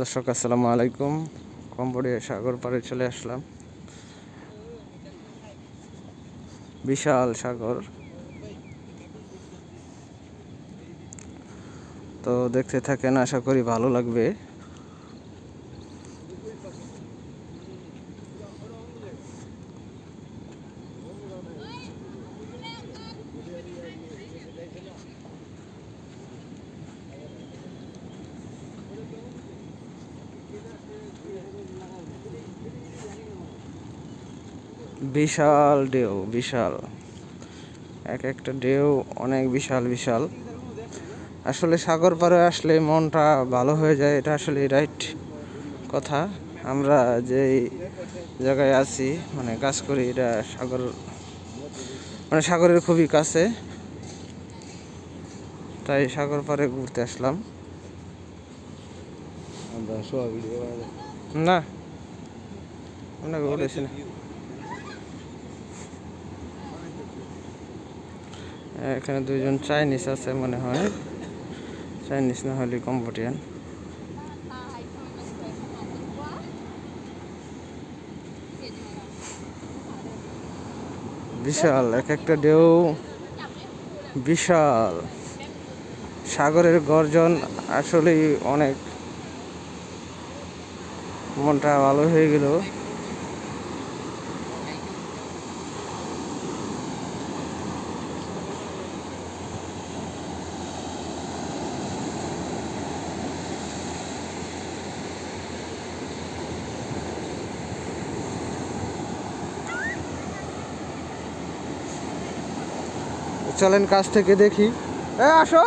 দর্শক আসসালামু আলাইকুম। কম্বোডিয়া সাগর পাড়ে চলে আসলাম। বিশাল সাগর, তো দেখতে থাকেন, আশা করি ভালো লাগবে। বিশাল ঢেউ, বিশাল এক একটা ঢেউ অনেক বিশাল বিশাল। আসলে সাগর পাড়ে আসলে মনটা ভালো হয়ে যায়, এটা আসলে রাইট কথা। আমরা যে জায়গায় আছি, মানে কাজ করি, এটা সাগর, মানে সাগরের খুবই কাছে, তাই সাগর পাড়ে ঘুরতে আসলাম। না, আমরা ঘুরেছি না। এখানে দুইজন চাইনিজ আছে মনে হয়, চাইনিজ না হলে কম্বোডিয়ান। বিশাল এক একটা ঢেউ, বিশাল সাগরের গর্জন, আসলেই অনেক মনটা ভালো হয়ে গেল। চলেন কাছ থেকে দেখি। আসো।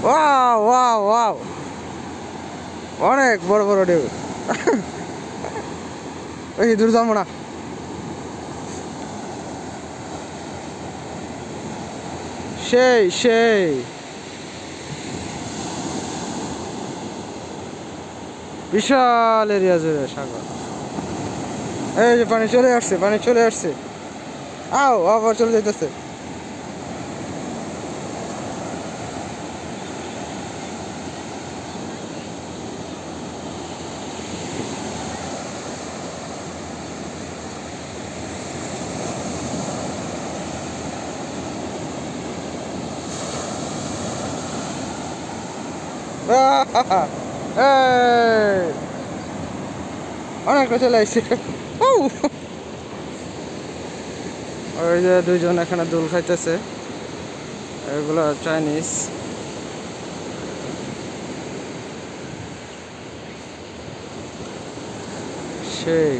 ওয়াও ওয়াও ওয়াও, অনেক বড় বড় ঢেউ। ওই দূর যাবো না। সেই সেই বিশাল এরিয়া জুড়ে সাগর। এই যে পানি চলে আসছে, পানি চলে আসছে। আও, আবার চলে যাইতেছে। অনেকটা চলে আসছে। ওই যে দুইজন এখানে দোল খাইতেছে, এগুলো চাইনিজ। সেই